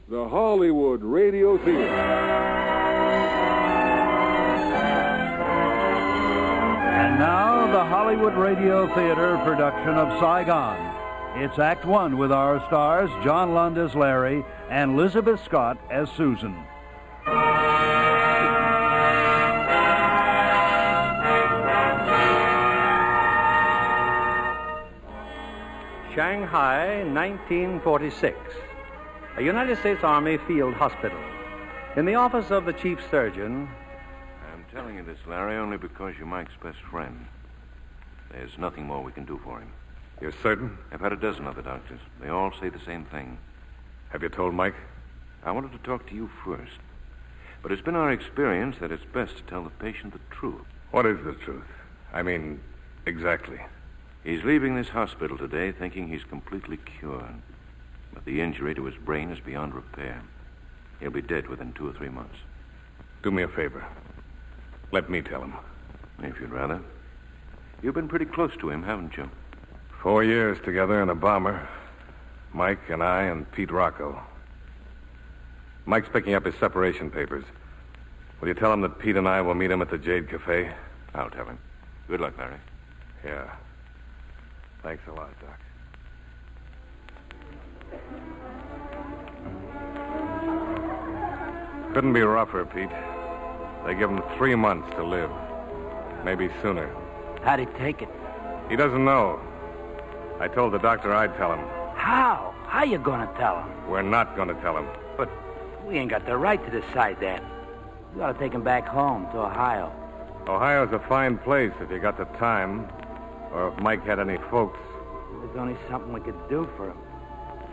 the Hollywood Radio Theater. And now, the Hollywood Radio Theater production of Saigon. It's Act One with our stars, John Lund as Larry and Elizabeth Scott as Susan. Shanghai, 1946. A United States Army field hospital. In the office of the chief surgeon... I'm telling you this, Larry, only because you're Mike's best friend. There's nothing more we can do for him. You're certain? I've had a dozen other doctors. They all say the same thing. Have you told Mike? I wanted to talk to you first. But it's been our experience that it's best to tell the patient the truth. What is the truth? I mean, exactly. He's leaving this hospital today thinking he's completely cured. But the injury to his brain is beyond repair. He'll be dead within 2 or 3 months. Do me a favor. Let me tell him. If you'd rather. You've been pretty close to him, haven't you? 4 years together in a bomber. Mike and I and Pete Rocco. Mike's picking up his separation papers. Will you tell him that Pete and I will meet him at the Jade Cafe? I'll tell him. Good luck, Larry. Yeah. Thanks a lot, Doc. Couldn't be rougher, Pete. They give him 3 months to live. Maybe sooner. How'd he take it? He doesn't know. I told the doctor I'd tell him. How? How you gonna tell him? We're not gonna tell him. But we ain't got the right to decide that. You ought to take him back home to Ohio. Ohio's a fine place if you got the time. Or if Mike had any folks. There's only something we could do for him.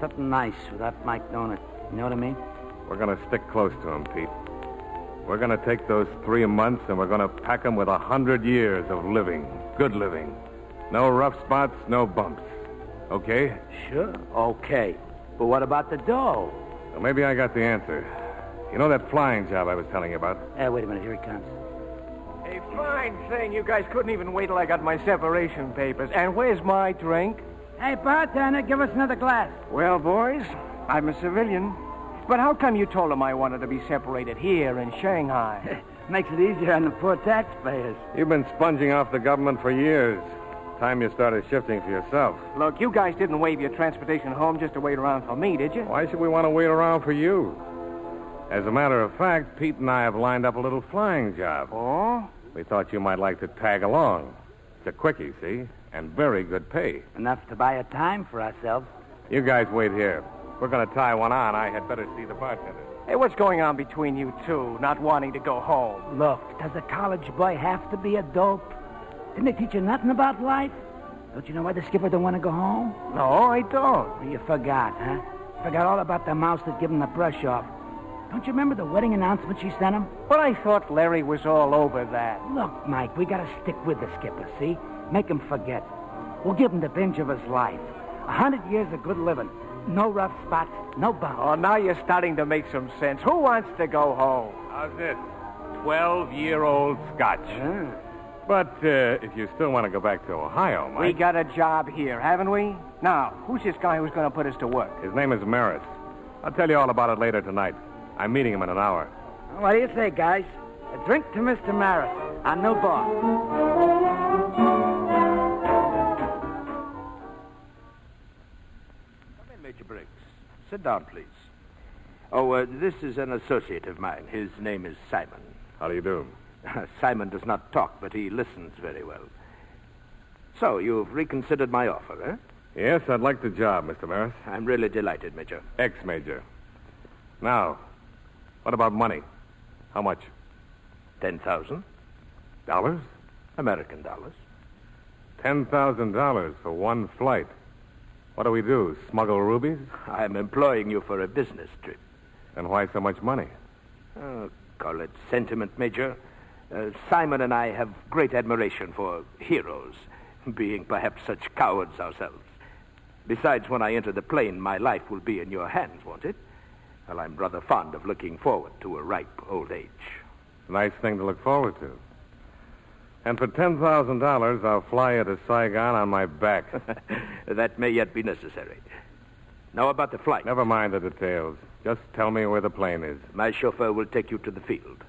Something nice without Mike knowing it. You know what I mean? We're gonna stick close to him, Pete. We're gonna take those 3 months and we're gonna pack him with 100 years of living. Good living. No rough spots, no bumps. Okay? Sure, okay. But what about the dough? Well, maybe I got the answer. You know that flying job I was telling you about? Wait a minute, here he comes. A fine thing. You guys couldn't even wait till I got my separation papers. And where's my drink? Hey, bartender, give us another glass. Well, boys, I'm a civilian. But how come you told him I wanted to be separated here in Shanghai? Makes it easier on the poor taxpayers. You've been sponging off the government for years. Time you started shifting for yourself. Look, you guys didn't waive your transportation home just to wait around for me, did you? Why should we want to wait around for you? As a matter of fact, Pete and I have lined up a little flying job. Oh? We thought you might like to tag along. It's a quickie, see? And very good pay. Enough to buy a time for ourselves. You guys wait here. We're going to tie one on. I had better see the bartender. Hey, what's going on between you two, not wanting to go home? Look, does a college boy have to be a dope? Didn't they teach you nothing about life? Don't you know why the skipper don't want to go home? No, I don't. Well, you forgot, huh? Forgot all about the mouse that gave him the brush off. Don't you remember the wedding announcement she sent him? But I thought Larry was all over that. Look, Mike, we gotta stick with the skipper, see? Make him forget. We'll give him the binge of his life. 100 years of good living. No rough spots, no bumps. Oh, now you're starting to make some sense. Who wants to go home? How's this? 12-year-old Scotch. Yeah. But if you still want to go back to Ohio, Mike... We got a job here, haven't we? Now, who's this guy who's going to put us to work? His name is Maris. I'll tell you all about it later tonight. I'm meeting him in an hour. What do you say, guys? A drink to Mr. Maris, our new boss. Come in, Major Briggs. Sit down, please. Oh, this is an associate of mine. His name is Simon. How do you do? Simon does not talk, but he listens very well. So, you've reconsidered my offer, eh? Yes, I'd like the job, Mr. Maris. I'm really delighted, Major. Ex-Major. Now, what about money? How much? $10,000. Dollars? American dollars. $10,000 for one flight. What do we do, smuggle rubies? I'm employing you for a business trip. And why so much money? Call it sentiment, Major. Simon and I have great admiration for heroes, being perhaps such cowards ourselves. Besides, when I enter the plane, my life will be in your hands, won't it? Well, I'm rather fond of looking forward to a ripe old age. Nice thing to look forward to. And for $10,000, I'll fly you to Saigon on my back. That may yet be necessary. Now about the flight. Never mind the details. Just tell me where the plane is. My chauffeur will take you to the field.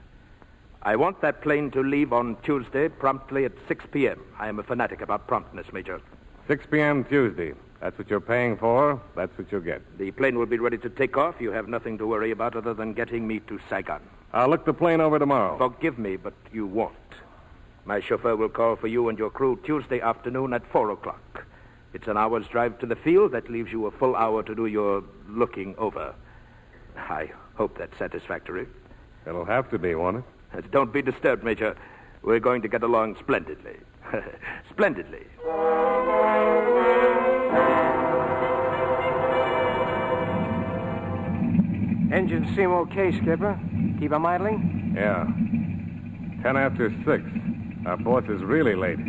I want that plane to leave on Tuesday promptly at 6 p.m. I am a fanatic about promptness, Major. 6 p.m. Tuesday. That's what you're paying for. That's what you'll get. The plane will be ready to take off. You have nothing to worry about other than getting me to Saigon. I'll look the plane over tomorrow. Forgive me, but you won't. My chauffeur will call for you and your crew Tuesday afternoon at 4 o'clock. It's an hour's drive to the field. That leaves you a full hour to do your looking over. I hope that's satisfactory. It'll have to be, won't it? Don't be disturbed, Major. We're going to get along splendidly. Splendidly. Engines seem okay, Skipper. Keep them idling? Yeah. 10 after 6. Our boss is really late.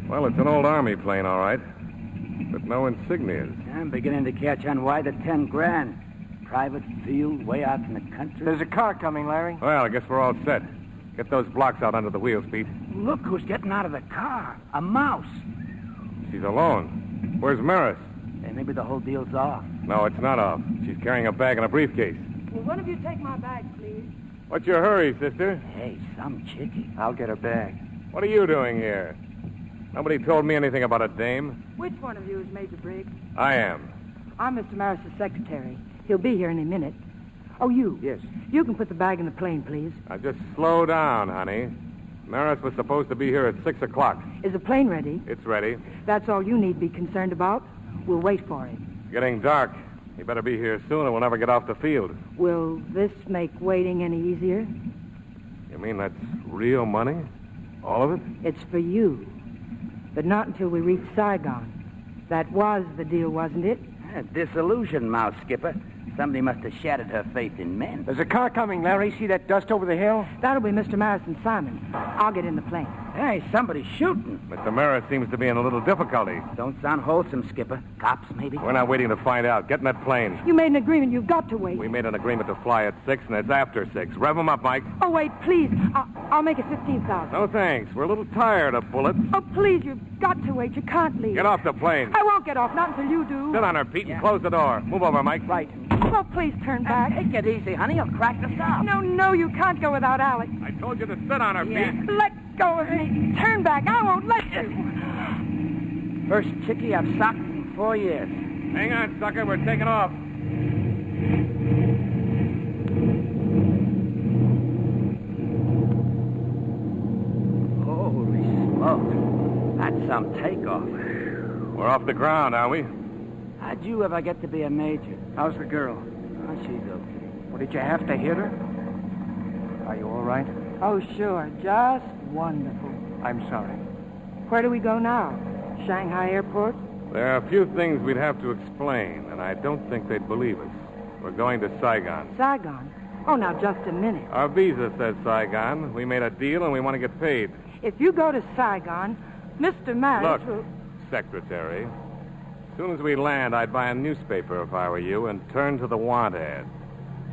Well, it's an old Army plane, all right. But no insignias. I'm beginning to catch on why the 10 grand. Private field way out in the country. There's a car coming, Larry. Well, I guess we're all set. Get those blocks out under the wheels, Pete. Look who's getting out of the car. A mouse. She's alone. Where's Maris? Hey, maybe the whole deal's off. No, it's not off. She's carrying a bag and a briefcase. Will one of you take my bag, please? What's your hurry, sister? Hey, some chickie. I'll get her bag. What are you doing here? Nobody told me anything about a dame. Which one of you is Major Briggs? I am. I'm Mr. Maris's secretary. He'll be here any minute. Oh, you. Yes. You can put the bag in the plane, please. Now, just slow down, honey. Maris was supposed to be here at 6 o'clock. Is the plane ready? It's ready. That's all you need be concerned about. We'll wait for him. It's getting dark. You better be here soon or we'll never get off the field. Will this make waiting any easier? You mean that's real money? All of it? It's for you. But not until we reach Saigon. That was the deal, wasn't it? Disillusioned, Mouse Skipper. Somebody must have shattered her faith in men. There's a car coming, Larry. See that dust over the hill? That'll be Mr. Maris and Simon. I'll get in the plane. Hey, somebody's shooting. Mr. Maris seems to be in a little difficulty. Don't sound wholesome, Skipper. Cops, maybe? We're not waiting to find out. Get in that plane. You made an agreement. You've got to wait. We made an agreement to fly at 6, and it's after 6. Rev them up, Mike. Oh, wait, please. I'll make it 15,000. No, thanks. We're a little tired of bullets. Oh, please, you've got to wait. You can't leave. Get off the plane. I won't get off, not until you do. Sit on her, Pete, and close the door. Move over, Mike. Right. Oh, please turn back. Take it easy, honey. You'll crack the stop. No, you can't go without Alex. I told you to sit on her, Yeah. Pete. Let go of me. Turn back. I won't let you. First chickie I've socked in 4 years. Hang on, sucker. We're taking off. Holy smoke. That's some takeoff. We're off the ground, are we? How'd you ever get to be a major? How's the girl? Oh, she's okay. Well, did you have to hit her? Are you all right? Oh, sure. Just wonderful. I'm sorry. Where do we go now? Shanghai Airport? There are a few things we'd have to explain, and I don't think they'd believe us. We're going to Saigon. Saigon? Oh, now, just a minute. Our visa says Saigon. We made a deal, and we want to get paid. If you go to Saigon, Mr. Maris Look, will... Secretary, as soon as we land, I'd buy a newspaper if I were you and turn to the want ad.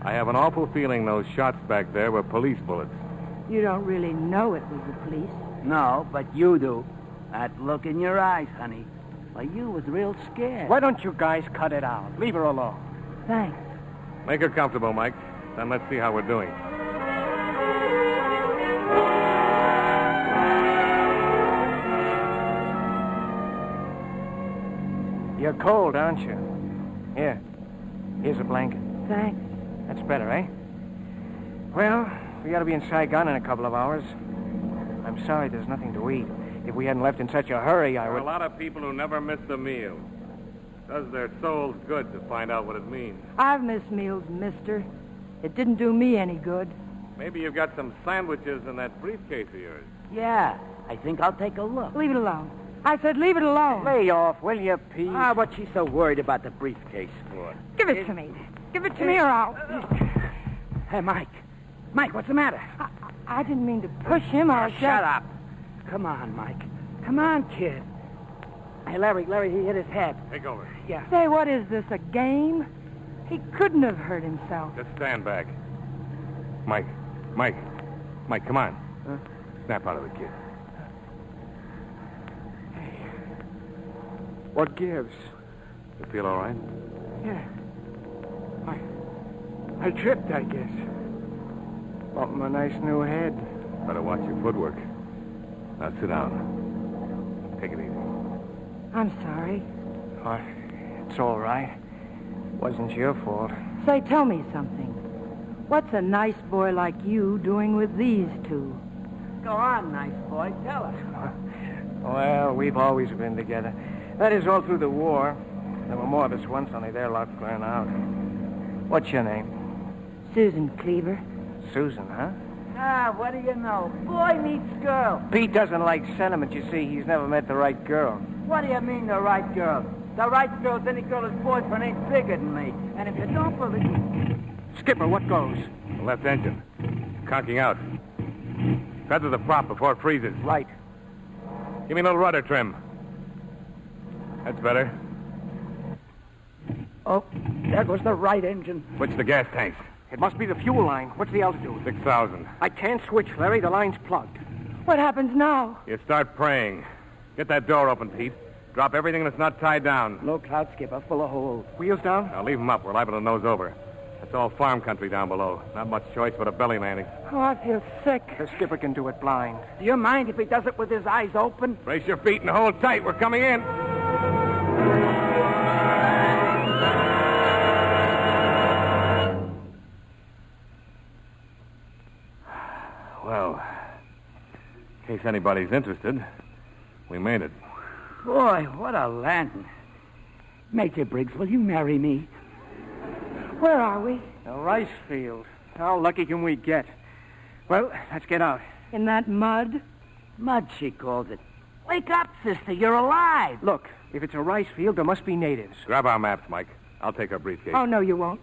I have an awful feeling those shots back there were police bullets. You don't really know it was the police. No, but you do. That look in your eyes, honey. Why, you was real scared. Why don't you guys cut it out? Leave her alone. Thanks. Make her comfortable, Mike. Then let's see how we're doing. You're cold, aren't you? Here. Here's a blanket. Thanks. That's better, eh? Well, we ought to be in Saigon in a couple of hours. I'm sorry there's nothing to eat. If we hadn't left in such a hurry, I There are would... a lot of people who never miss a meal. Does their souls good to find out what it means. I've missed meals, mister. It didn't do me any good. Maybe you've got some sandwiches in that briefcase of yours. Yeah, I think I'll take a look. Leave it alone. I said leave it alone. Lay off, will you, Pete? What's she so worried about the briefcase for? Give it to me. Give it to me or I'll... Hey, Mike. Mike, what's the matter? I didn't mean to push him. I was Shut up. Come on, Mike. Come on, kid. Hey, Larry, he hit his head. Take over. Yeah. Say, what is this, a game? He couldn't have hurt himself. Just stand back. Mike, come on. Huh? Snap out of it, kid. What gives? You feel all right? Yeah. I tripped, I guess. Bumped my nice new head. Better watch your footwork. Now sit down. Take it easy. I'm sorry. Oh, it's all right. Wasn't your fault. Say, tell me something. What's a nice boy like you doing with these two? Go on, nice boy. Tell us. Well, we've always been together. That is, all through the war. There were more of us once, only their luck ran out. What's your name? Susan Cleaver. Susan, huh? Ah, what do you know? Boy meets girl. Pete doesn't like sentiment, you see. He's never met the right girl. What do you mean, the right girl? The right girl's any girl whose boyfriend ain't bigger than me. And if you don't believe... Skipper, what goes? The left engine. Conking out. Feather the prop before it freezes. Right. Give me a little rudder trim. That's better. Oh, there goes the right engine. Switch the gas tanks. It must be the fuel line. What's the altitude? 6,000. I can't switch, Larry. The line's plugged. What happens now? You start praying. Get that door open, Pete. Drop everything that's not tied down. Low cloud, Skipper, full of holes. Wheels down? Now leave them up. We're liable to nose over. That's all farm country down below. Not much choice but a belly landing. Oh, I feel sick. The skipper can do it blind. Do you mind if he does it with his eyes open? Brace your feet and hold tight. We're coming in. Well, in case anybody's interested, we made it. Boy, what a landing. Major Briggs, will you marry me? Where are we? A rice field. How lucky can we get? Well, let's get out. In that mud? Mud, she calls it. Wake up, sister. You're alive. Look, if it's a rice field, there must be natives. Grab our maps, Mike. I'll take our briefcase. Oh, no, you won't.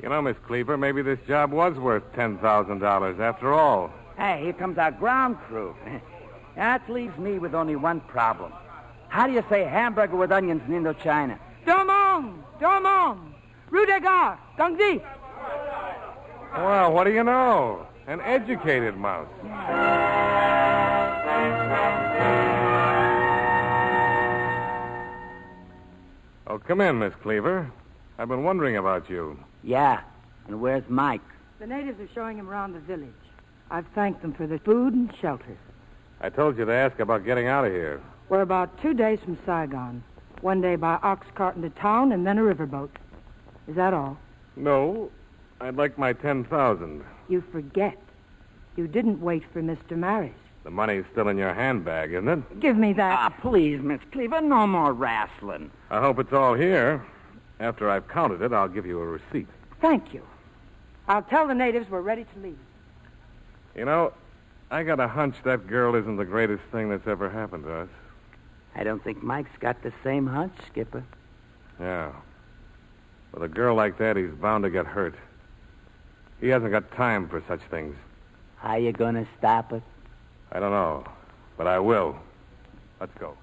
You know, Miss Cleaver, maybe this job was worth $10,000 after all. Hey, here comes our ground crew. That leaves me with only one problem. How do you say hamburger with onions in Indochina? Domong! Domong! Rue de Gare! Dongdi! Well, what do you know? An educated mouse. Oh, come in, Miss Cleaver. I've been wondering about you. Yeah, and where's Mike? The natives are showing him around the village. I've thanked them for the food and shelter. I told you to ask about getting out of here. We're about 2 days from Saigon. 1 day by ox cart into town and then a riverboat. Is that all? No, I'd like my 10,000. You forget. You didn't wait for Mr. Maris. The money's still in your handbag, isn't it? Give me that. Ah, please, Miss Cleaver, no more wrestling. I hope it's all here. After I've counted it, I'll give you a receipt. Thank you. I'll tell the natives we're ready to leave. You know, I got a hunch that girl isn't the greatest thing that's ever happened to us. I don't think Mike's got the same hunch, Skipper. Yeah. With a girl like that, he's bound to get hurt. He hasn't got time for such things. How you gonna stop it? I don't know, but I will. Let's go.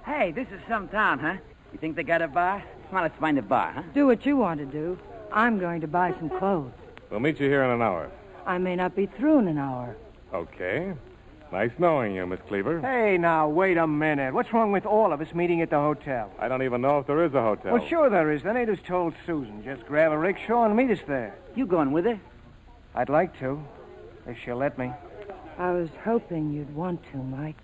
Hey, this is some town, huh? You think they got a bar? Come on, let's find a bar, huh? Do what you want to do. I'm going to buy some clothes. We'll meet you here in an hour. I may not be through in an hour. Okay. Nice knowing you, Miss Cleaver. Hey, now, wait a minute. What's wrong with all of us meeting at the hotel? I don't even know if there is a hotel. Well, sure there is. The natives told Susan. Just grab a rickshaw and meet us there. You going with her? I'd like to, if she'll let me. I was hoping you'd want to, Mike.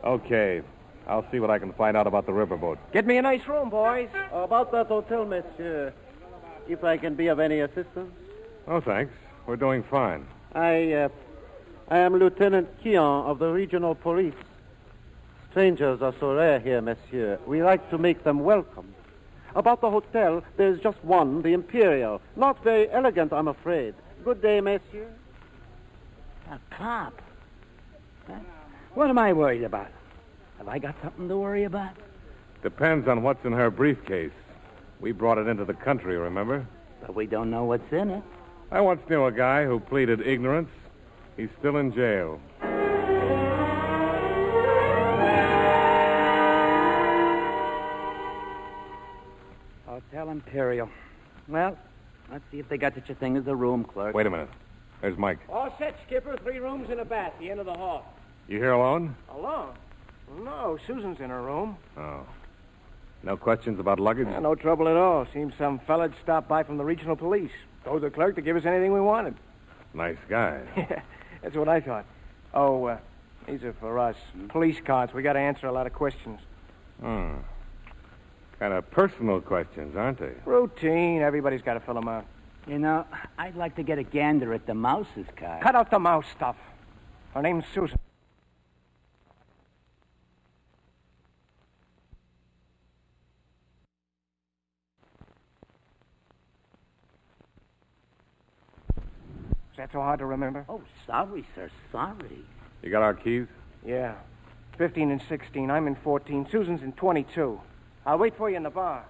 Okay. I'll see what I can find out about the riverboat. Get me a nice room, boys. About that hotel, monsieur, if I can be of any assistance. Oh, thanks. We're doing fine. I am Lieutenant Keon of the regional police. Strangers are so rare here, monsieur. We like to make them welcome. About the hotel, there's just one, the Imperial. Not very elegant, I'm afraid. Good day, monsieur. A cop? Huh? What am I worried about? Have I got something to worry about? Depends on what's in her briefcase. We brought it into the country, remember? But we don't know what's in it. I once knew a guy who pleaded ignorance. He's still in jail. Hotel Imperial. Well, let's see if they got such a thing as a room clerk. Wait a minute. There's Mike. All set, Skipper. 3 rooms and a bath, the end of the hall. You here alone? Alone? No, Susan's in her room. Oh. No questions about luggage? Yeah, no trouble at all. Seems some fella'd stopped by from the regional police. Told the clerk to give us anything we wanted. Nice guy. Yeah, that's what I thought. Oh, these are for us. Police cards. We got to answer a lot of questions. Hmm. Kind of personal questions, aren't they? Routine. Everybody's got to fill them out. You know, I'd like to get a gander at the mouse's card. Cut out the mouse stuff. Her name's Susan. Is that so hard to remember? Oh, sorry, sir, sorry. You got our keys? Yeah. 15 and 16. I'm in 14. Susan's in 22. I'll wait for you in the bar.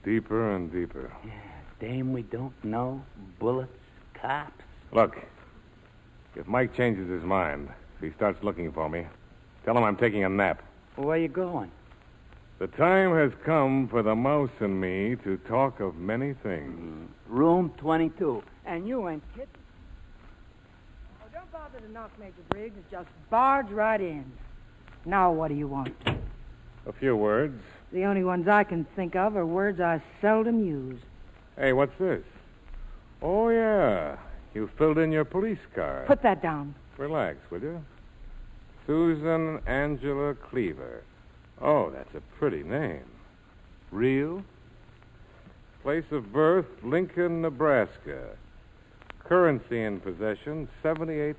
Deeper and deeper. Yeah, dame we don't know. Bullets, cops. Look, if Mike changes his mind, if he starts looking for me, tell him I'm taking a nap. Where you going? The time has come for the mouse and me to talk of many things. Room 22. And you ain't kidding. Oh, don't bother to knock, Major Briggs. Just barge right in. Now, what do you want? A few words. The only ones I can think of are words I seldom use. Hey, what's this? Oh, yeah. You filled in your police card. Put that down. Relax, will you? Susan Angela Cleaver. Oh, that's a pretty name. Real? Place of birth, Lincoln, Nebraska. Currency in possession, $78.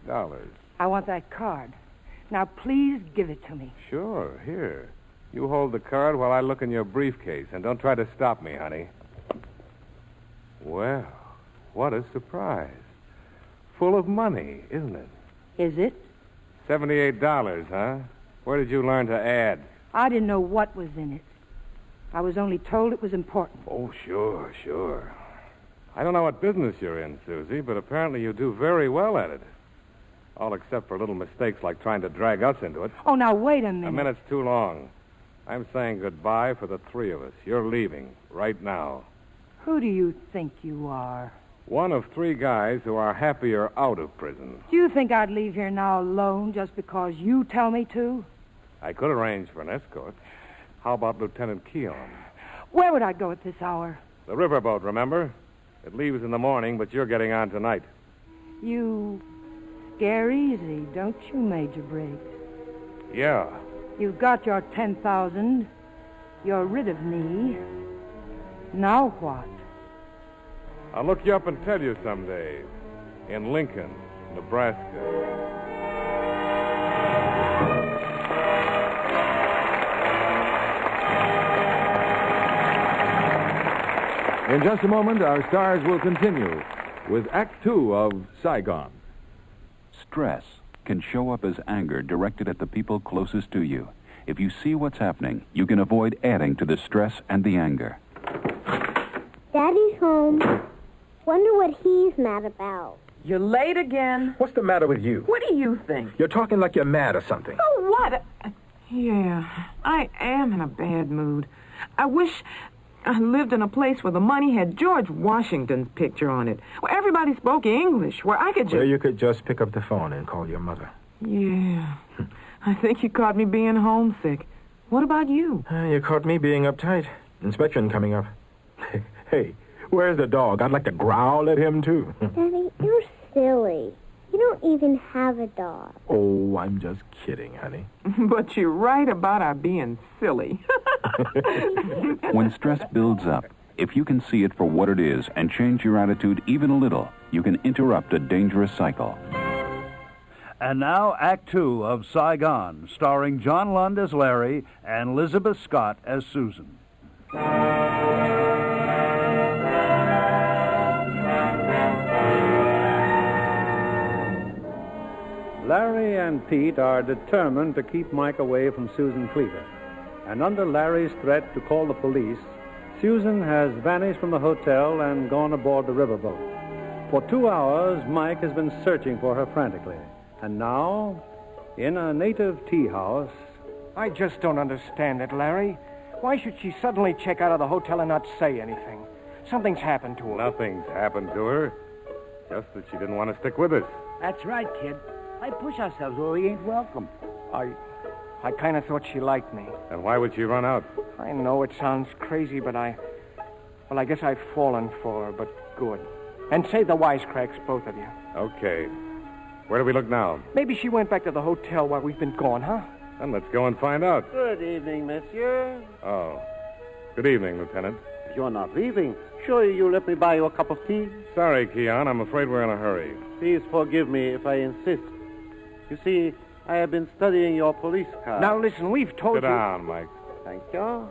I want that card. Now, please give it to me. Sure, here. You hold the card while I look in your briefcase, and don't try to stop me, honey. Well, what a surprise. Full of money, isn't it? Is it? $78, huh? Where did you learn to add? I didn't know what was in it. I was only told it was important. Oh, sure. I don't know what business you're in, Susie, but apparently you do very well at it. All except for little mistakes like trying to drag us into it. Oh, now, wait a minute. A minute's too long. I'm saying goodbye for the 3 of us. You're leaving right now. Who do you think you are? One of 3 guys who are happier out of prison. Do you think I'd leave here now alone just because you tell me to? I could arrange for an escort. How about Lieutenant Keon? Where would I go at this hour? The riverboat, remember? It leaves in the morning, but you're getting on tonight. You scare easy, don't you, Major Briggs? Yeah. You've got your 10,000. You're rid of me. Now what? I'll look you up and tell you someday. In Lincoln, Nebraska. In just a moment, our stars will continue with Act 2 of Saigon. Stress can show up as anger directed at the people closest to you. If you see what's happening, you can avoid adding to the stress and the anger. Daddy's home. Wonder what he's mad about. You're late again. What's the matter with you? What do you think? You're talking like you're mad or something. Oh, what? Yeah, I am in a bad mood. I wish I lived in a place where the money had George Washington's picture on it, where everybody spoke English, where I could just... Where you could just pick up the phone and call your mother. Yeah. I think you caught me being homesick. What about you? You caught me being uptight. Inspection coming up. Hey, where's the dog? I'd like to growl at him, too. Daddy, you're silly. You don't even have a dog. Oh, I'm just kidding, honey. But you're right about our being silly. When stress builds up, if you can see it for what it is and change your attitude even a little, you can interrupt a dangerous cycle. And now, Act 2 of Saigon, starring John Lund as Larry and Elizabeth Scott as Susan. Larry and Pete are determined to keep Mike away from Susan Cleaver. And under Larry's threat to call the police, Susan has vanished from the hotel and gone aboard the riverboat. For 2 hours, Mike has been searching for her frantically. And now, in a native tea house... I just don't understand it, Larry. Why should she suddenly check out of the hotel and not say anything? Something's happened to her. Nothing's happened to her. Just that she didn't want to stick with us. That's right, kid. Why push ourselves where we ain't welcome? I kind of thought she liked me. And why would she run out? I know it sounds crazy, but I guess I've fallen for her, but good. And save the wisecracks, both of you. Okay. Where do we look now? Maybe she went back to the hotel while we've been gone, huh? Then let's go and find out. Good evening, monsieur. Oh. Good evening, Lieutenant. You're not leaving. Sure, you let me buy you a cup of tea? Sorry, Keon. I'm afraid we're in a hurry. Please forgive me if I insist. You see, I have been studying your police card. Now, listen, we've told you... Sit down, Mike. Thank you.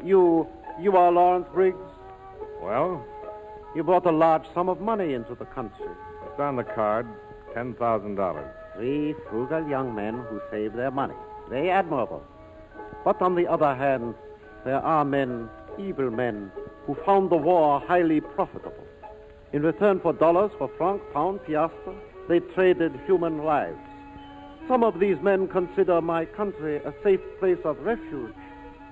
You are Lawrence Briggs? Well? You brought a large sum of money into the country. It's on the card. $10,000. 3 frugal young men who save their money. Very admirable. But on the other hand, there are men, evil men, who found the war highly profitable. In return for dollars, for franc, pound, piastre, they traded human lives. Some of these men consider my country a safe place of refuge.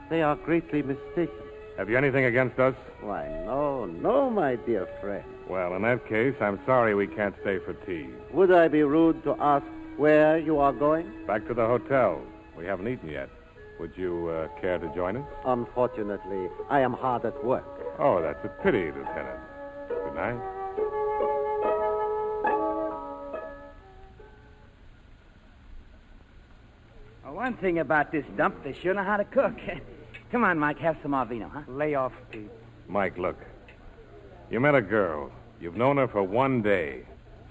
They are greatly mistaken. Have you anything against us? Why, no, my dear friend. Well, in that case, I'm sorry we can't stay for tea. Would I be rude to ask where you are going? Back to the hotel. We haven't eaten yet. Would you care to join us? Unfortunately, I am hard at work. Oh, that's a pity, Lieutenant. Good night. Well, one thing about this dump, they sure know how to cook. Come on, Mike, have some more vino, huh? Lay off, Pete. Mike, look. You met a girl. You've known her for 1 day.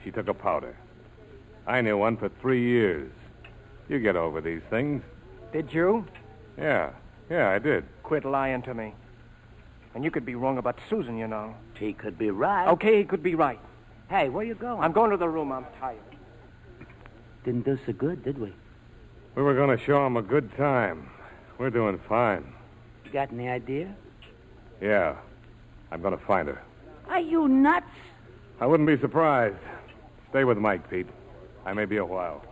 She took a powder. I knew one for 3 years. You get over these things. Did you? Yeah, I did. Quit lying to me. And you could be wrong about Susan, you know. She could be right. Okay, he could be right. Hey, where you going? I'm going to the room. I'm tired. Didn't do so good, did we? We were going to show him a good time. We're doing fine. You got any idea? Yeah. I'm going to find her. Are you nuts? I wouldn't be surprised. Stay with Mike, Pete. I may be a while.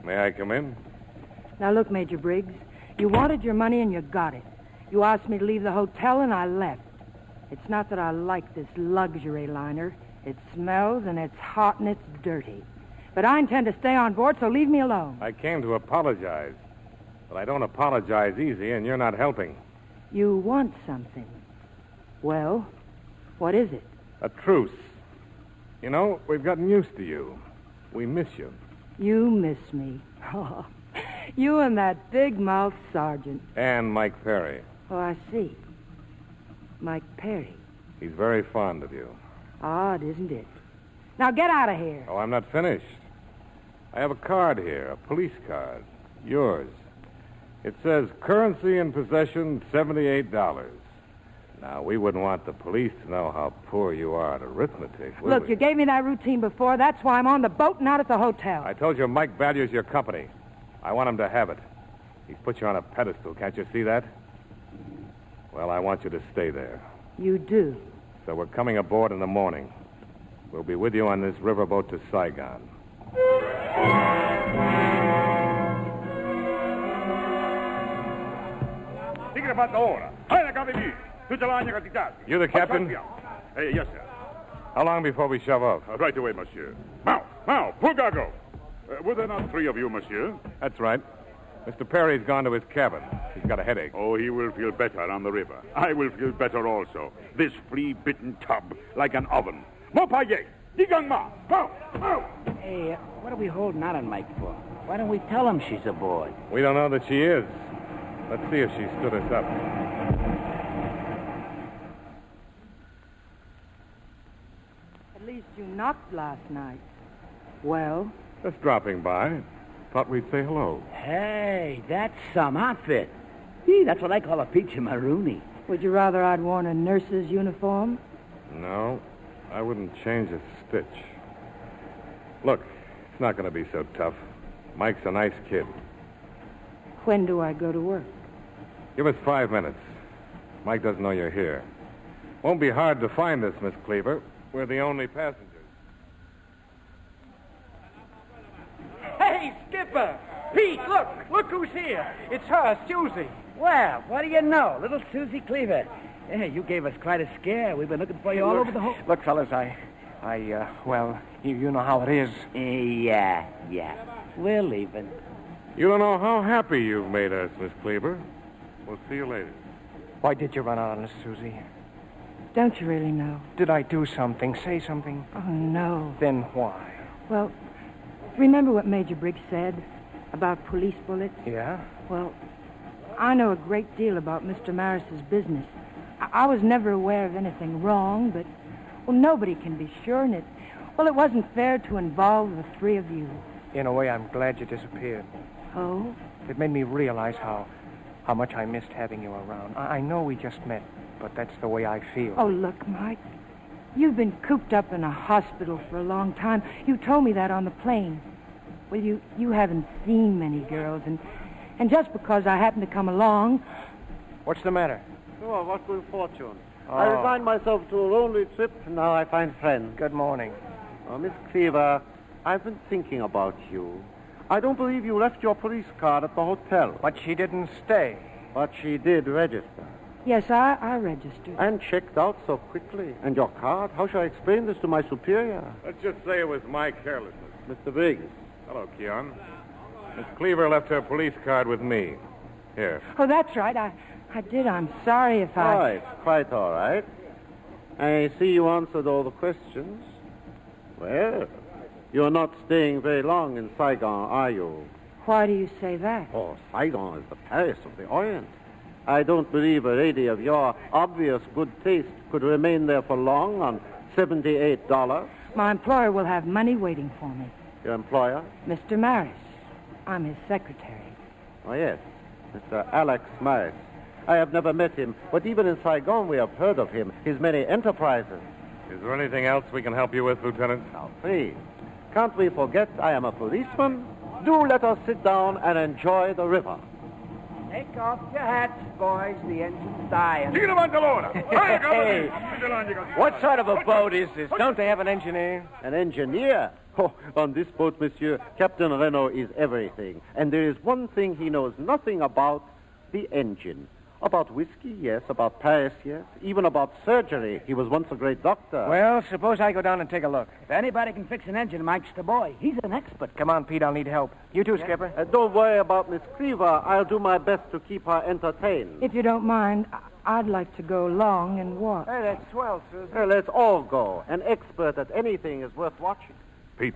May I come in? Now, look, Major Briggs, you wanted your money and you got it. You asked me to leave the hotel and I left. It's not that I like this luxury liner. It smells and it's hot and it's dirty. But I intend to stay on board, so leave me alone. I came to apologize. But I don't apologize easy, and you're not helping. You want something. Well, what is it? A truce. You know, we've gotten used to you. We miss you. You miss me. Oh, you and that big-mouthed sergeant. And Mike Perry. Oh, I see. Mike Perry. He's very fond of you. Odd, isn't it? Now get out of here. Oh, I'm not finished. I have a card here, a police card. Yours. It says currency in possession, $78. Now, we wouldn't want the police to know how poor you are at arithmetic, would Look, we? you gave me that routine before. That's why I'm on the boat, not at the hotel. I told you Mike values your company. I want him to have it. He's put you on a pedestal. Can't you see that? Well, I want you to stay there. You do? So we're coming aboard in the morning. We'll be with you on this riverboat to Saigon. You the captain? Yes, sir. How long before we shove off? Right away, monsieur. Now, Pugago. Were there not 3 of you, monsieur? That's right. Mr. Perry's gone to his cabin. He's got a headache. Oh, he will feel better on the river. I will feel better also. This flea-bitten tub, like an oven. Mopaye! Digang ma! Hey, what are we holding out on Mike for? Why don't we tell him she's aboard? We don't know that she is. Let's see if she stood us up. At least you knocked last night. Well? Just dropping by. Thought we'd say hello. Hey, that's some outfit. Gee, that's what I call a peachy maroony. Would you rather I'd worn a nurse's uniform? No, I wouldn't change a stitch. Look, it's not going to be so tough. Mike's a nice kid. When do I go to work? Give us 5 minutes. Mike doesn't know you're here. Won't be hard to find us, Miss Cleaver. We're the only passengers. Skipper! Pete, look who's here. It's her, Susie. Well, what do you know? Little Susie Cleaver. Yeah, you gave us quite a scare. We've been looking for you all over the whole... Look, fellas, well, you know how it is. Yeah. We're leaving. You don't know how happy you've made us, Miss Cleaver. We'll see you later. Why did you run out on us, Susie? Don't you really know? Did I do something, say something? Oh, no. Then why? Well, remember what Major Briggs said about police bullets? Yeah? Well, I know a great deal about Mr. Maris's business. I was never aware of anything wrong, but, well, nobody can be sure, and it wasn't fair to involve the three of you. In a way, I'm glad you disappeared. Oh? It made me realize how much I missed having you around. I know we just met, but that's the way I feel. Oh, look, Mike. You've been cooped up in a hospital for a long time. You told me that on the plane. Well, you haven't seen many girls, and just because I happened to come along... What's the matter? Oh, what good fortune. Oh. I resigned myself to a lonely trip, and now I find friends. Good morning. Oh, Miss Cleaver, I've been thinking about you. I don't believe you left your police card at the hotel. But she didn't stay. But she did register. Yes, I registered. And checked out so quickly. And your card? How shall I explain this to my superior? Let's just say it was my carelessness. Mr. Briggs. Hello, Keon. Miss Cleaver left her police card with me. Here. Oh, that's right. I did. I'm sorry if I... Oh, it's quite all right. I see you answered all the questions. Well, you're not staying very long in Saigon, are you? Why do you say that? Oh, Saigon is the Paris of the Orient. I don't believe a lady of your obvious good taste could remain there for long on $78. My employer will have money waiting for me. Your employer? Mr. Maris. I'm his secretary. Oh, yes. Mr. Alex Maris. I have never met him, but even in Saigon we have heard of him, his many enterprises. Is there anything else we can help you with, Lieutenant? Now, please, can't we forget I am a policeman? Do let us sit down and enjoy the river. Take off your hats, boys. The engine's dying. Hey, what sort of a boat is this? Don't they have an engineer? An engineer? Oh, on this boat, monsieur, Captain Renault is everything. And there is one thing he knows nothing about, the engine. About whiskey, yes. About Paris, yes. Even about surgery. He was once a great doctor. Well, suppose I go down and take a look. If anybody can fix an engine, Mike's the boy. He's an expert. Come on, Pete, I'll need help. You too, Skipper. Don't worry about Miss Cleaver. I'll do my best to keep her entertained. If you don't mind, I'd like to go along and watch. Hey, that's swell, Susan. Well, let's all go. An expert at anything is worth watching. Pete,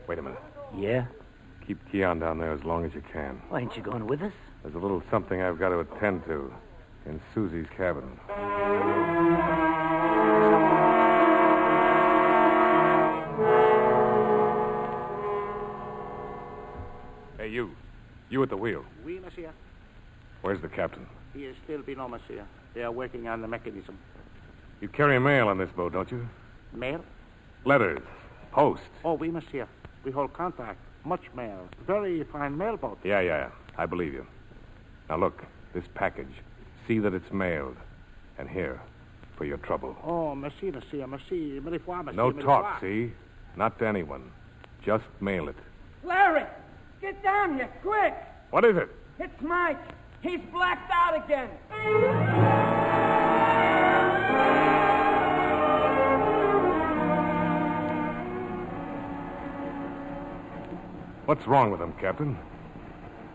wait a minute. Yeah? Keep Keon down there as long as you can. Why ain't you going with us? There's a little something I've got to attend to in Susie's cabin. Hey, you at the wheel. Oui, monsieur. Where's the captain? He is still below, monsieur. They are working on the mechanism. You carry mail on this boat, don't you? Mail? Letters. Post. Oh, oui, monsieur. We hold contact. Much mail. Very fine mailboat. Yeah. I believe you. Now, look, this package. See that it's mailed. And here, for your trouble. Oh, merci, monsieur. Merci. Mille fois, monsieur. No mille talk, fois. see? Not to anyone. Just mail it. Larry, get down here, quick. What is it? It's Mike. He's blacked out again. What's wrong with him, Captain?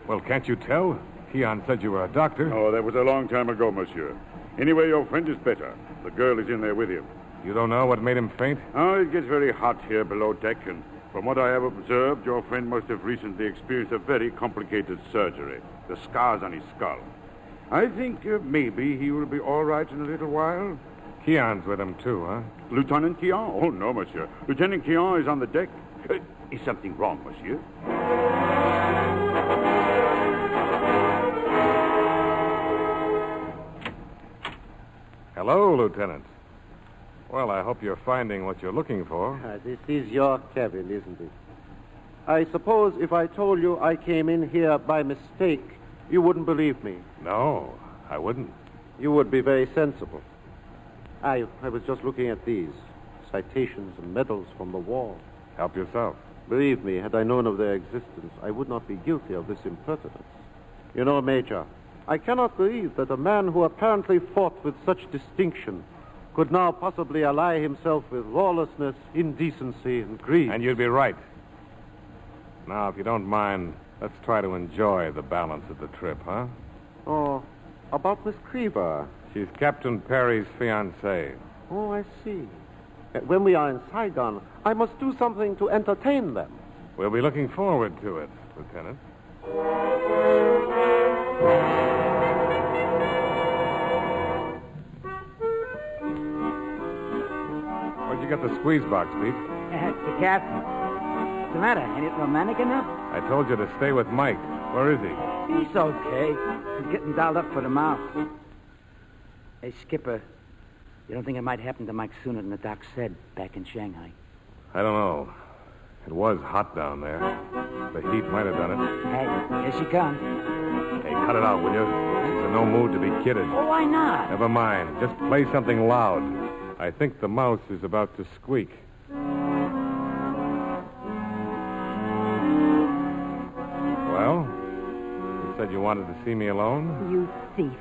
Well, can't you tell? Keon said you were a doctor. Oh, that was a long time ago, monsieur. Anyway, your friend is better. The girl is in there with him. You don't know what made him faint? Oh, it gets very hot here below deck, and from what I have observed, your friend must have recently experienced a very complicated surgery. The scars on his skull. I think maybe he will be all right in a little while. Keon's with him, too, huh? Lieutenant Keon? Oh, no, monsieur. Lieutenant Keon is on the deck. Is something wrong, monsieur? Hello, Lieutenant. Well, I hope you're finding what you're looking for. This is your cabin, isn't it? I suppose if I told you I came in here by mistake, you wouldn't believe me. No, I wouldn't. You would be very sensible. I was just looking at these citations and medals from the wall. Help yourself. Believe me, had I known of their existence, I would not be guilty of this impertinence. You know, Major, I cannot believe that a man who apparently fought with such distinction could now possibly ally himself with lawlessness, indecency, and greed. And you'd be right. Now, if you don't mind, let's try to enjoy the balance of the trip, huh? Oh, about Miss Cleaver. She's Captain Perry's fiancée. Oh, I see. When we are in Saigon, I must do something to entertain them. We'll be looking forward to it, Lieutenant. Where'd you get the squeeze box, Pete? The captain. What's the matter? Ain't it romantic enough? I told you to stay with Mike. Where is he? He's okay. He's getting dialed up for the mouth. Hey, Skipper, you don't think it might happen to Mike sooner than the doc said back in Shanghai? I don't know. It was hot down there. The heat might have done it. Hey, here she comes. Hey, cut it out, will you? She's in no mood to be kidded. Oh, why not? Never mind. Just play something loud. I think the mouse is about to squeak. Well, you said you wanted to see me alone? You thief.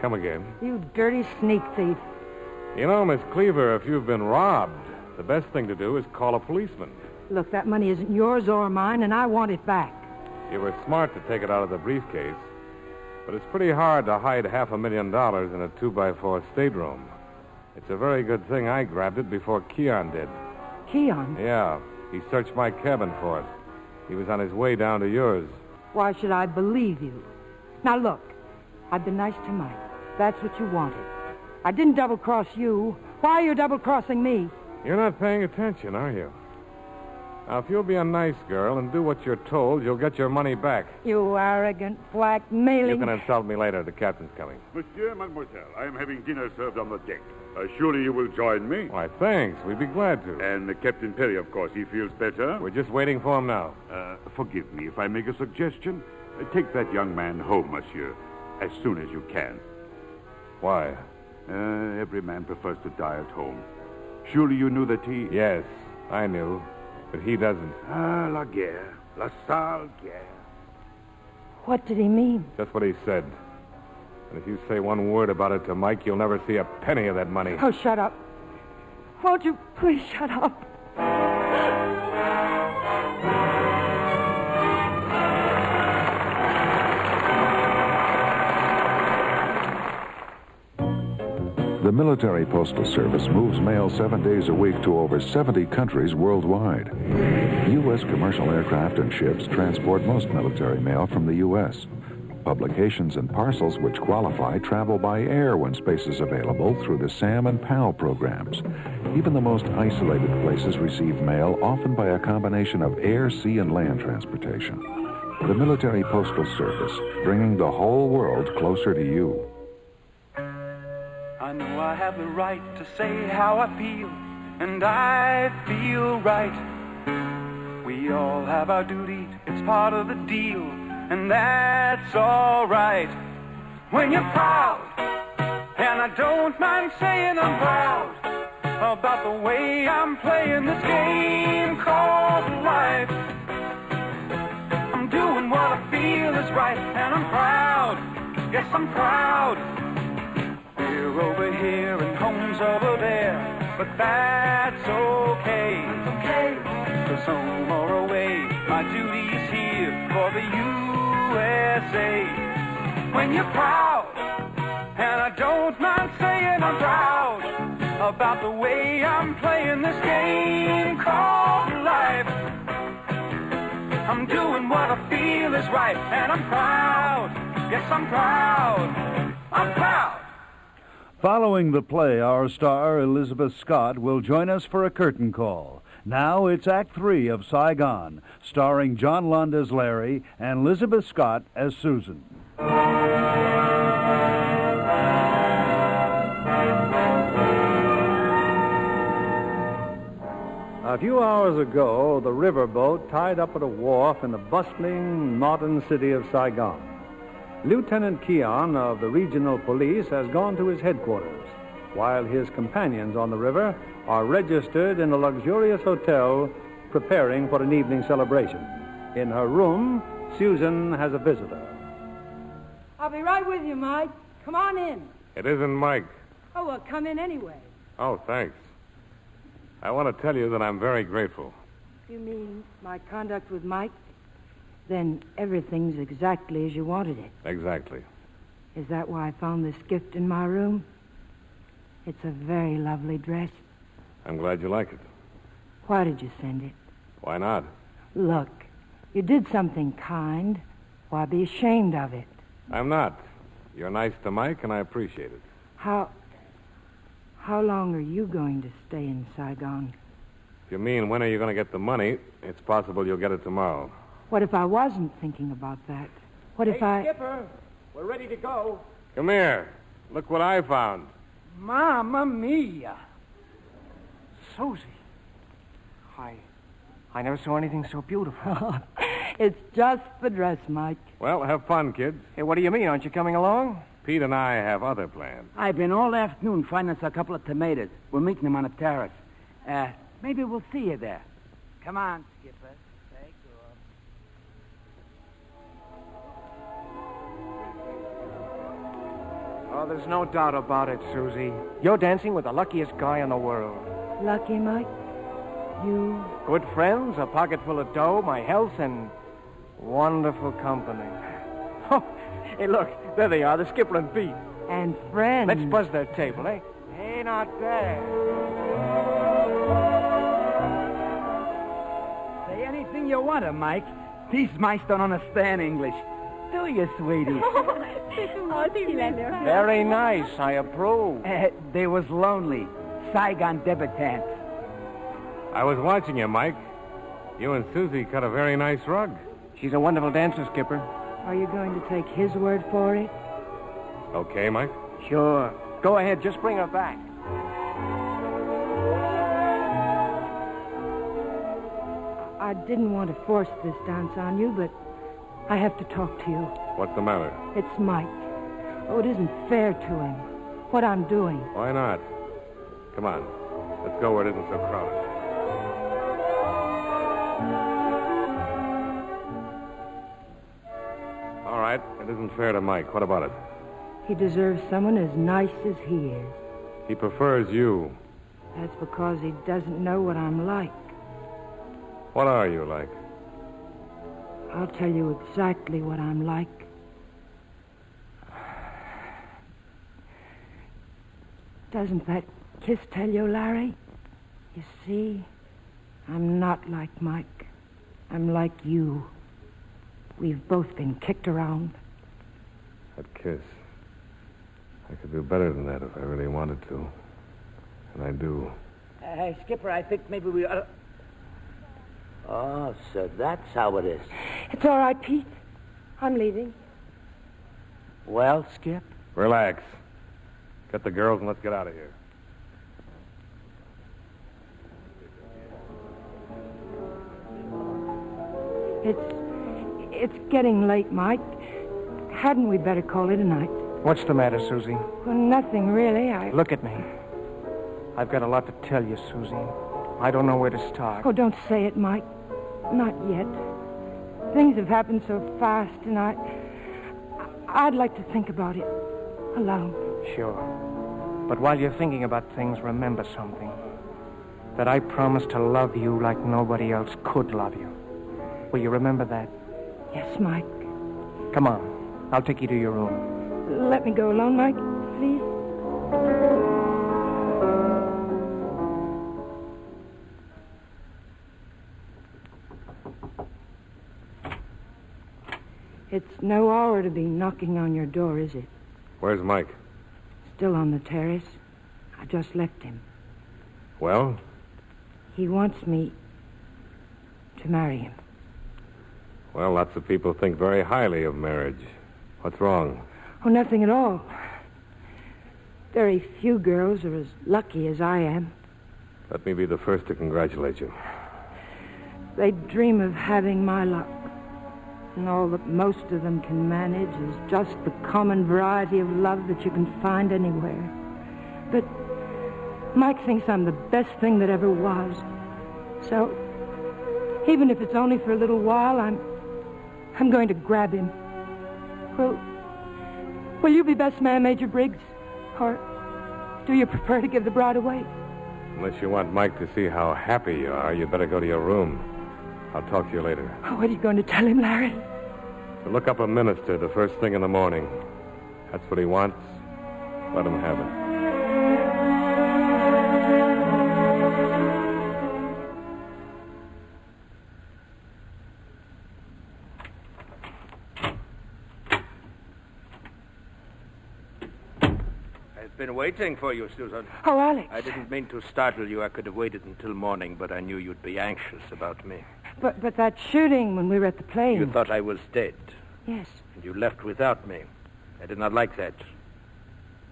Come again. You dirty sneak thief. You know, Miss Cleaver, if you've been robbed, the best thing to do is call a policeman. Look, that money isn't yours or mine, and I want it back. You were smart to take it out of the briefcase, but it's pretty hard to hide $500,000 in a 2x4 stateroom. It's a very good thing I grabbed it before Keon did. Keon? Yeah, he searched my cabin for it. He was on his way down to yours. Why should I believe you? Now, look, I've been nice to Mike. That's what you wanted. I didn't double-cross you. Why are you double-crossing me? You're not paying attention, are you? Now, if you'll be a nice girl and do what you're told, you'll get your money back. You arrogant, blackmailing... You can insult me later. The captain's coming. Monsieur, mademoiselle, I am having dinner served on the deck. Surely you will join me? Why, thanks. We'd be glad to. And Captain Perry, of course, he feels better. We're just waiting for him now. Forgive me if I make a suggestion. Take that young man home, monsieur, as soon as you can. Why? Every man prefers to die at home. Surely you knew that he... Yes, I knew. But he doesn't. La guerre. La sale guerre. What did he mean? Just what he said. And if you say one word about it to Mike, you'll never see a penny of that money. Oh, shut up. Won't you please shut up? The Military Postal Service moves mail 7 days a week to over 70 countries worldwide. U.S. commercial aircraft and ships transport most military mail from the U.S. Publications and parcels which qualify travel by air when space is available through the SAM and PAL programs. Even the most isolated places receive mail, often by a combination of air, sea, and land transportation. The Military Postal Service, bringing the whole world closer to you. I know I have the right to say how I feel, and I feel right. We all have our duty, it's part of the deal, and that's all right. When you're proud, and I don't mind saying I'm proud about the way I'm playing this game called life. I'm doing what I feel is right, and I'm proud, yes, I'm proud. We're over here and home's over there, but that's okay. It's okay. 'Cause home or away, my duty is here for the USA. When you're proud, and I don't mind saying I'm proud about the way I'm playing this game called life. I'm doing what I feel is right, and I'm proud. Yes, I'm proud. I'm proud. Following the play, our star, Elizabeth Scott, will join us for a curtain call. Now it's Act 3 of Saigon, starring John Lund as Larry and Elizabeth Scott as Susan. A few hours ago, the riverboat tied up at a wharf in the bustling modern city of Saigon. Lieutenant Keon of the regional police has gone to his headquarters, while his companions on the river are registered in a luxurious hotel preparing for an evening celebration. In her room, Susan has a visitor. I'll be right with you, Mike. Come on in. It isn't Mike. Oh, well, come in anyway. Oh, thanks. I want to tell you that I'm very grateful. You mean my conduct with Mike? Then everything's exactly as you wanted it. Exactly. Is that why I found this gift in my room? It's a very lovely dress. I'm glad you like it. Why did you send it? Why not? Look, you did something kind. Why be ashamed of it? I'm not. You're nice to Mike, and I appreciate it. How long are you going to stay in Saigon? If you mean when are you going to get the money, it's possible you'll get it tomorrow. What if I wasn't thinking about that? What if Hey, Skipper, we're ready to go. Come here. Look what I found. Mamma mia. Susie. I never saw anything so beautiful. It's just the dress, Mike. Well, have fun, kids. Hey, what do you mean? Aren't you coming along? Pete and I have other plans. I've been all afternoon finding us a couple of tomatoes. We're meeting them on a terrace. Maybe we'll see you there. Come on, Skipper. Take off. Oh, there's no doubt about it, Susie. You're dancing with the luckiest guy in the world. Lucky, Mike? You... Good friends, a pocket full of dough, my health, and wonderful company. Oh, hey, look, there they are, the Skipper and Pete. And friends. Let's buzz their table, eh? Hey, not bad. Say anything you want to, Mike. These mice don't understand English. Do you, sweetie? Very nice, I approve. They was lonely. Saigon debutantes. I was watching you, Mike. You and Susie cut a very nice rug. She's a wonderful dancer, Skipper. Are you going to take his word for it? Okay, Mike? Sure. Go ahead, just bring her back. I didn't want to force this dance on you, but I have to talk to you. What's the matter? It's Mike. Oh, it isn't fair to him. What I'm doing. Why not? Come on. Let's go where it isn't so crowded. All right. It isn't fair to Mike. What about it? He deserves someone as nice as he is. He prefers you. That's because he doesn't know what I'm like. What are you like? I'll tell you exactly what I'm like. Doesn't that kiss tell you, Larry? You see, I'm not like Mike. I'm like you. We've both been kicked around. That kiss. I could do better than that if I really wanted to. And I do. Hey, Skipper, I think maybe we ought to... Oh, so that's how it is. It's all right, Pete. I'm leaving. Well, Skip? Relax. Get the girls and let's get out of here. It's getting late, Mike. Hadn't we better call it a night? What's the matter, Susie? Well, nothing really. Look at me. I've got a lot to tell you, Susie. I don't know where to start. Oh, don't say it, Mike. Not yet. Things have happened so fast, and I'd like to think about it alone. Sure. But while you're thinking about things, remember something. That I promised to love you like nobody else could love you. Will you remember that? Yes, Mike. Come on. I'll take you to your room. Let me go alone, Mike, please. It's no hour to be knocking on your door, is it? Where's Mike? Still on the terrace. I just left him. Well? He wants me to marry him. Well, lots of people think very highly of marriage. What's wrong? Oh, nothing at all. Very few girls are as lucky as I am. Let me be the first to congratulate you. They dream of having my luck. And all that most of them can manage is just the common variety of love that you can find anywhere. But Mike thinks I'm the best thing that ever was. So Even if it's only for a little while, I'm going to grab him. Will you be best man, Major Briggs? Or do you prefer to give the bride away? Unless you want Mike to see how happy you are, you'd better go to your room. I'll talk to you later. Oh, what are you going to tell him, Larry? To look up a minister the first thing in the morning. That's what he wants. Let him have it. I've been waiting for you, Susan. Oh, Alex. I didn't mean to startle you. I could have waited until morning, but I knew you'd be anxious about me. But that shooting when we were at the plane... You thought I was dead. Yes. And you left without me. I did not like that.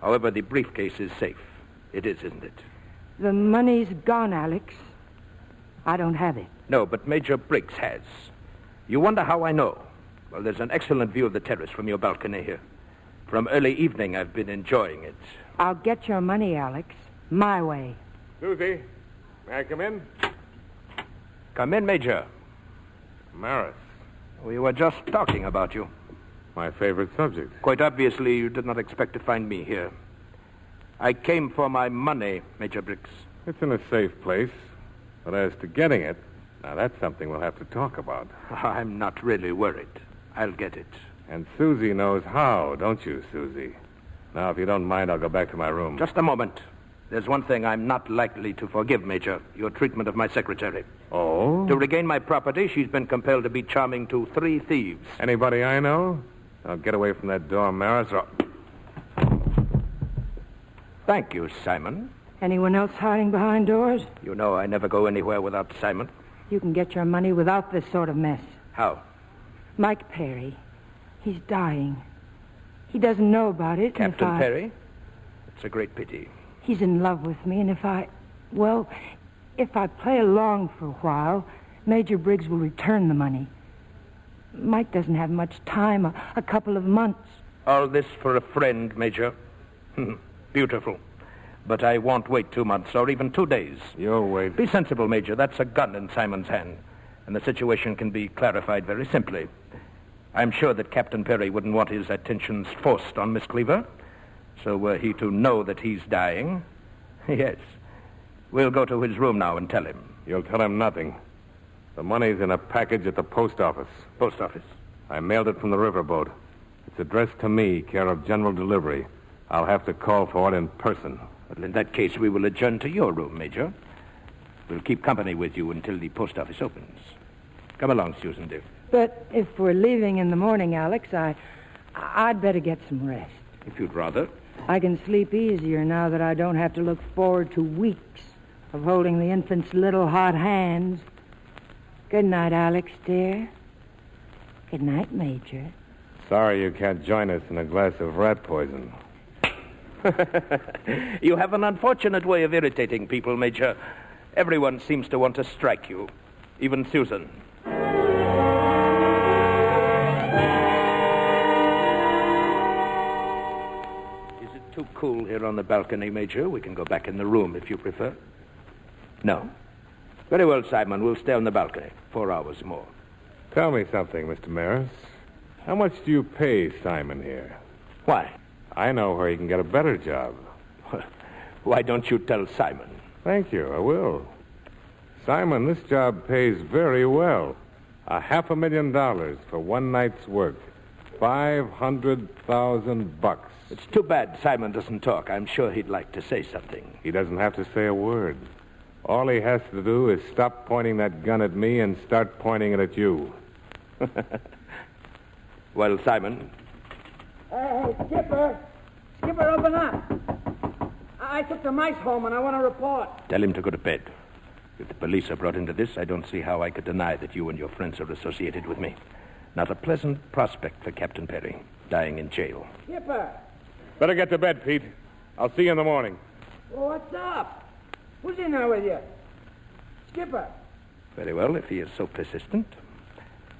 However, the briefcase is safe. It is, isn't it? The money's gone, Alex. I don't have it. No, but Major Briggs has. You wonder how I know? Well, there's an excellent view of the terrace from your balcony here. From early evening, I've been enjoying it. I'll get your money, Alex. My way. Susie, may I come in? Come in, Major. Maris. We were just talking about you. My favorite subject. Quite obviously, you did not expect to find me here. I came for my money, Major Briggs. It's in a safe place. But as to getting it, now that's something we'll have to talk about. I'm not really worried. I'll get it. And Susie knows how, don't you, Susie? Now, if you don't mind, I'll go back to my room. Just a moment. There's one thing I'm not likely to forgive, Major. Your treatment of my secretary. Oh? To regain my property, she's been compelled to be charming to 3 thieves. Anybody I know? Now get away from that door, Maris, or... Thank you, Simon. Anyone else hiding behind doors? You know I never go anywhere without Simon. You can get your money without this sort of mess. How? Mike Perry. He's dying. He doesn't know about it. Captain Perry? It's a great pity. He's in love with me, and if I play along for a while, Major Briggs will return the money. Mike doesn't have much time, a couple of months. All this for a friend, Major. Beautiful. But I won't wait 2 months or even 2 days. You'll wait. Be sensible, Major. That's a gun in Simon's hand. And the situation can be clarified very simply. I'm sure that Captain Perry wouldn't want his attentions forced on Miss Cleaver. So were he to know that he's dying... Yes. We'll go to his room now and tell him. You'll tell him nothing. The money's in a package at the post office. Post office? I mailed it from the riverboat. It's addressed to me, care of General Delivery. I'll have to call for it in person. Well, in that case, we will adjourn to your room, Major. We'll keep company with you until the post office opens. Come along, Susan, dear. But if we're leaving in the morning, Alex, I'd better get some rest. If you'd rather. I can sleep easier now that I don't have to look forward to weeks of holding the infant's little hot hands. Good night, Alex, dear. Good night, Major. Sorry you can't join us in a glass of rat poison. You have an unfortunate way of irritating people, Major. Everyone seems to want to strike you. Even Susan. Is it too cool here on the balcony, Major? We can go back in the room if you prefer. No? Very well, Simon. We'll stay on the balcony 4 hours more. Tell me something, Mr. Maris. How much do you pay Simon here? Why? I know where he can get a better job. Why don't you tell Simon? Thank you, I will. Simon, this job pays very well. $500,000 for one night's work. $500,000. It's too bad Simon doesn't talk. I'm sure he'd like to say something. He doesn't have to say a word. All he has to do is stop pointing that gun at me and start pointing it at you. Well, Simon. Hey, Skipper! Skipper, open up! I took the mice home and I want to report. Tell him to go to bed. If the police are brought into this, I don't see how I could deny that you and your friends are associated with me. Not a pleasant prospect for Captain Perry, dying in jail. Skipper! Better get to bed, Pete. I'll see you in the morning. Well, what's up? Who's in there with you? Skipper! Very well, if he is so persistent.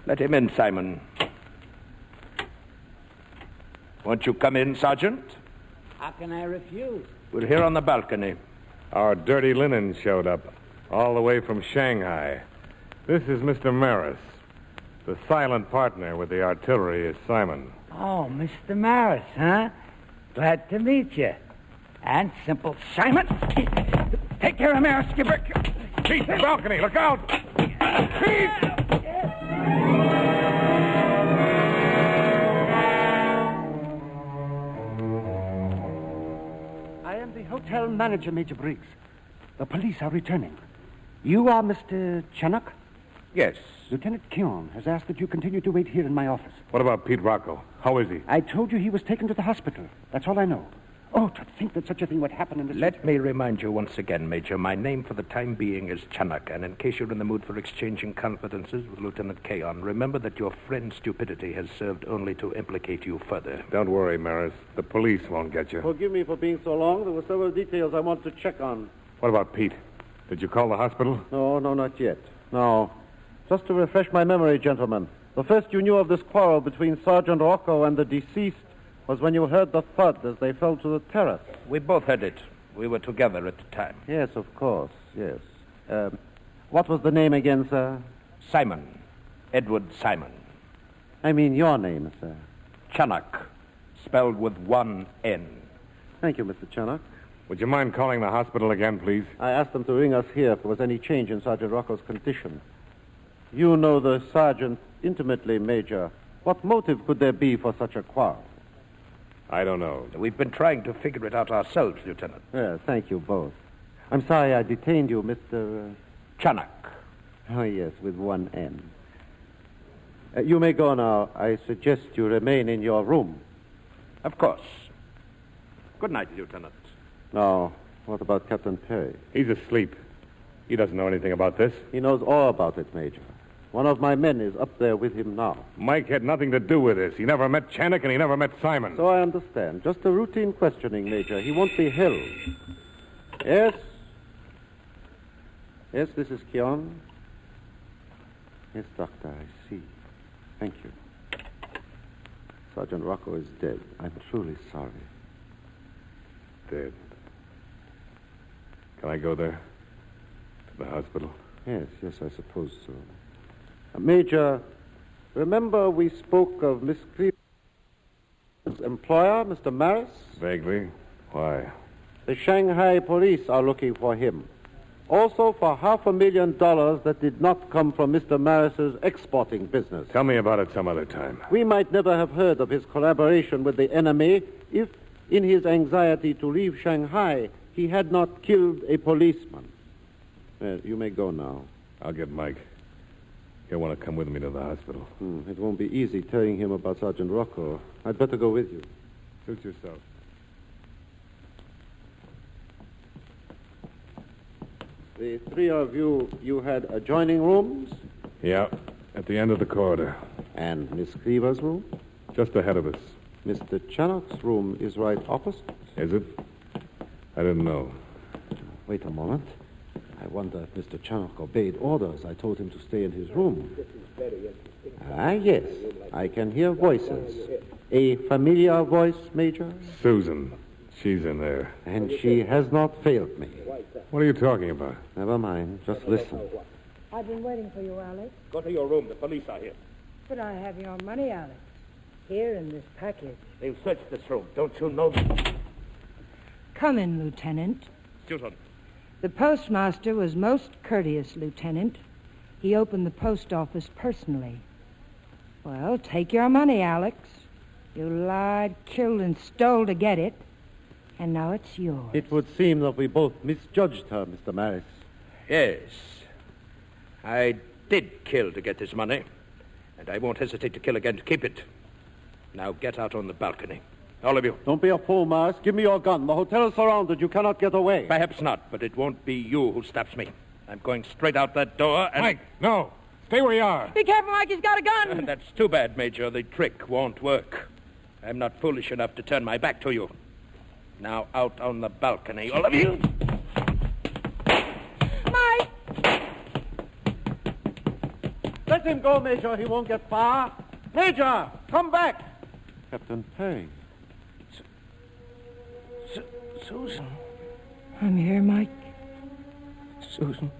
Let him in, Simon. Won't you come in, Sergeant? How can I refuse? We're here on the balcony. Our dirty linen showed up, all the way from Shanghai. This is Mr. Maris. The silent partner with the artillery is Simon. Oh, Mr. Maris, huh? Glad to meet you. And Simple Simon. Take care of Maris, Skipper. Pete, the balcony, look out! Pete! I am the hotel manager, Major Briggs. The police are returning. You are Mr. Chenock? Yes. Lieutenant Keon has asked that you continue to wait here in my office. What about Pete Rocco? How is he? I told you he was taken to the hospital. That's all I know. Oh, to think that such a thing would happen in this... Let me remind you once again, Major, my name for the time being is Chenock, and in case you're in the mood for exchanging confidences with Lieutenant Keon, remember that your friend's stupidity has served only to implicate you further. Don't worry, Maris. The police won't get you. Forgive me for being so long. There were several details I want to check on. What about Pete? Did you call the hospital? No, not yet. No. Just to refresh my memory, gentlemen. The first you knew of this quarrel between Sergeant Rocco and the deceased was when you heard the thud as they fell to the terrace. We both heard it. We were together at the time. Yes, of course, yes. What was the name again, sir? Simon. Edward Simon. I mean your name, sir. Chenock. Spelled with one N. Thank you, Mr. Chenock. Would you mind calling the hospital again, please? I asked them to ring us here if there was any change in Sergeant Rocco's condition. You know the sergeant intimately, Major. What motive could there be for such a quarrel? I don't know. We've been trying to figure it out ourselves, Lieutenant. Yes, thank you both. I'm sorry I detained you, Mr. Chenock. Oh, yes, with one N. You may go now. I suggest you remain in your room. Of course. Good night, Lieutenant. Now, what about Captain Perry? He's asleep. He doesn't know anything about this. He knows all about it, Major. One of my men is up there with him now. Mike had nothing to do with this. He never met Chenock and he never met Simon. So I understand. Just a routine questioning, Major. He won't be held. Yes? Yes, this is Keon. Yes, Doctor, I see. Thank you. Sergeant Rocco is dead. I'm truly sorry. Dead. Can I go there? To the hospital? Yes, I suppose so. Major, remember we spoke of Miss Cleveland's employer, Mr. Maris? Vaguely. Why? The Shanghai police are looking for him. Also for $500,000 that did not come from Mr. Maris's exporting business. Tell me about it some other time. We might never have heard of his collaboration with the enemy if, in his anxiety to leave Shanghai, he had not killed a policeman. Well, you may go now. I'll get Mike. He'll want to come with me to the hospital. It won't be easy telling him about Sergeant Rocco. I'd better go with you. Suit yourself. The three of you had adjoining rooms? Yeah, at the end of the corridor. And Miss Cleaver's room? Just ahead of us. Mr. Chenock's room is right opposite. Is it? I didn't know. Wait a moment. I wonder if Mr. Chenock obeyed orders. I told him to stay in his room. Yes. I can hear voices. A familiar voice, Major? Susan. She's in there. And she has not failed me. What are you talking about? Never mind. Just listen. I've been waiting for you, Alex. Go to your room. The police are here. But I have your money, Alex. Here in this package. They've searched this room. Don't you know? Come in, Lieutenant. Susan. The postmaster was most courteous, Lieutenant. He opened the post office personally. Well, take your money, Alex. You lied, killed, and stole to get it. And now it's yours. It would seem that we both misjudged her, Mr. Maris. Yes. I did kill to get this money. And I won't hesitate to kill again to keep it. Now get out on the balcony. All of you. Don't be a fool, Maris. Give me your gun. The hotel is surrounded. You cannot get away. Perhaps not, but it won't be you who stops me. I'm going straight out that door and... Mike, no. Stay where you are. Be careful, Mike. He's got a gun. That's too bad, Major. The trick won't work. I'm not foolish enough to turn my back to you. Now out on the balcony, all of you. Mike! Let him go, Major. He won't get far. Major, come back. Captain Perry. Susan. I'm here, Mike. Susan.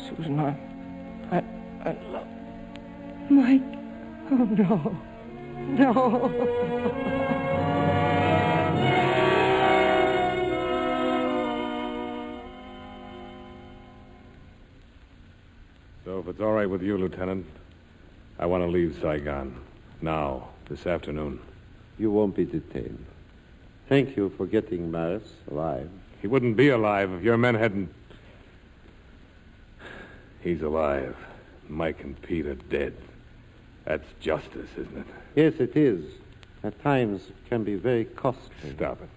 Susan, I love... Mike. Oh, no. No. So if it's all right with you, Lieutenant, I want to leave Saigon. Now, this afternoon. You won't be detained. Thank you for getting Maris alive. He wouldn't be alive if your men hadn't... He's alive. Mike and Pete are dead. That's justice, isn't it? Yes, it is. At times, it can be very costly. Stop it.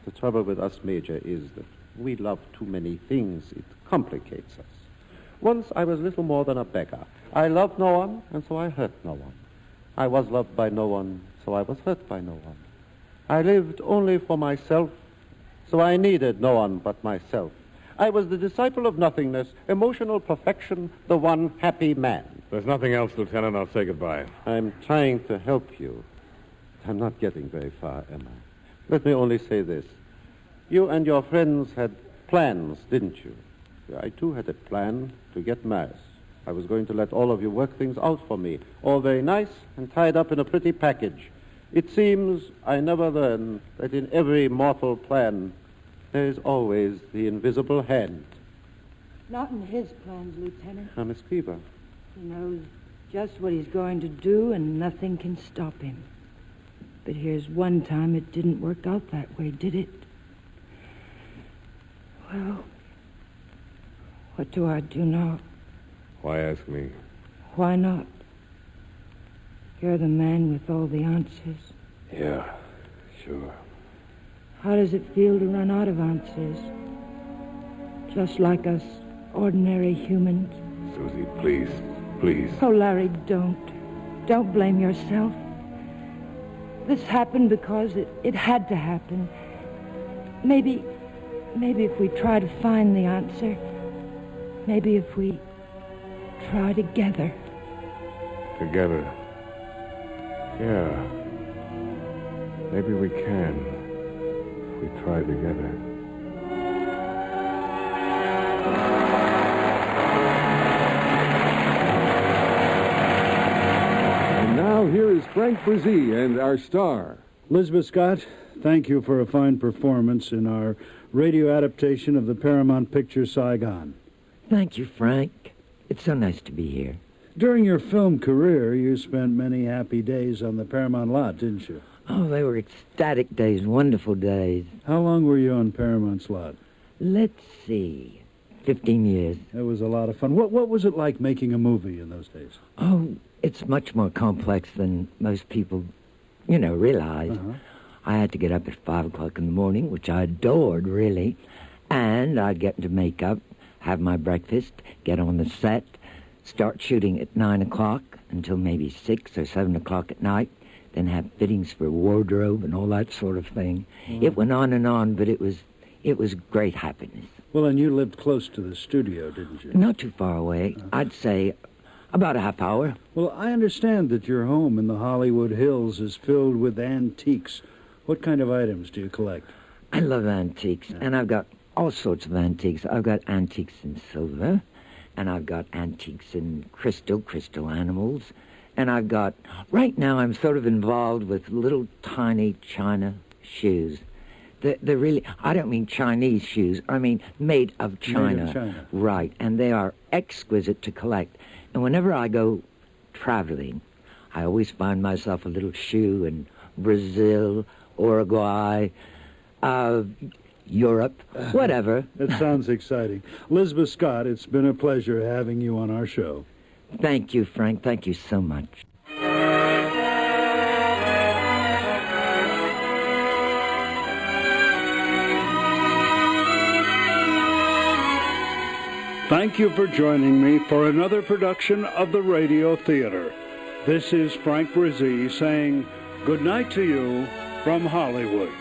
The trouble with us, Major, is that we love too many things. It complicates us. Once I was little more than a beggar. I loved no one, and so I hurt no one. I was loved by no one, so I was hurt by no one. I lived only for myself, so I needed no one but myself. I was the disciple of nothingness, emotional perfection, the one happy man. There's nothing else, Lieutenant. I'll say goodbye. I'm trying to help you. I'm not getting very far, am I? Let me only say this. You and your friends had plans, didn't you? I, too, had a plan to get Maris. I was going to let all of you work things out for me, all very nice and tied up in a pretty package. It seems I never learned that in every mortal plan, there is always the invisible hand. Not in his plans, Lieutenant. Now, Miss Cleaver. He knows just what he's going to do, and nothing can stop him. But here's one time it didn't work out that way, did it? Well, what do I do now? Why ask me? Why not? You're the man with all the answers. Yeah, sure. How does it feel to run out of answers? Just like us ordinary humans. Susie, please, please. Oh, Larry, don't. Don't blame yourself. This happened because it had to happen. Maybe if we try to find the answer, maybe if we try together. Together? Yeah. Maybe we can. If we try together. And now here is Frank Brzee and our star. Elizabeth Scott, thank you for a fine performance in our radio adaptation of the Paramount picture Saigon. Thank you, Frank. It's so nice to be here. During your film career, you spent many happy days on the Paramount lot, didn't you? Oh, they were ecstatic days, wonderful days. How long were you on Paramount's lot? Let's see, 15 years. It was a lot of fun. What was it like making a movie in those days? Oh, it's much more complex than most people, realize. Uh-huh. I had to get up at 5 o'clock in the morning, which I adored, really. And I'd get into makeup, have my breakfast, get on the set, start shooting at 9 o'clock until maybe 6 or 7 o'clock at night, then have fittings for wardrobe and all that sort of thing. Mm. It went on, but it was great happiness. Well, and you lived close to the studio, didn't you? Not too far away. Uh-huh. I'd say about a half hour. Well, I understand that your home in the Hollywood Hills is filled with antiques. What kind of items do you collect? I love antiques, and I've got all sorts of antiques. I've got antiques in silver, and I've got antiques in crystal animals, and I've got... Right now, I'm sort of involved with little tiny China shoes. They're really... I don't mean Chinese shoes. I mean made of China. Made of China. Right, and they are exquisite to collect. And whenever I go traveling, I always find myself a little shoe in Brazil, Uruguay, Europe, whatever. That sounds exciting. Elizabeth Scott, it's been a pleasure having you on our show. Thank you, Frank. Thank you so much. Thank you for joining me for another production of the Radio Theater. This is Frank Brzee saying good night to you from Hollywood.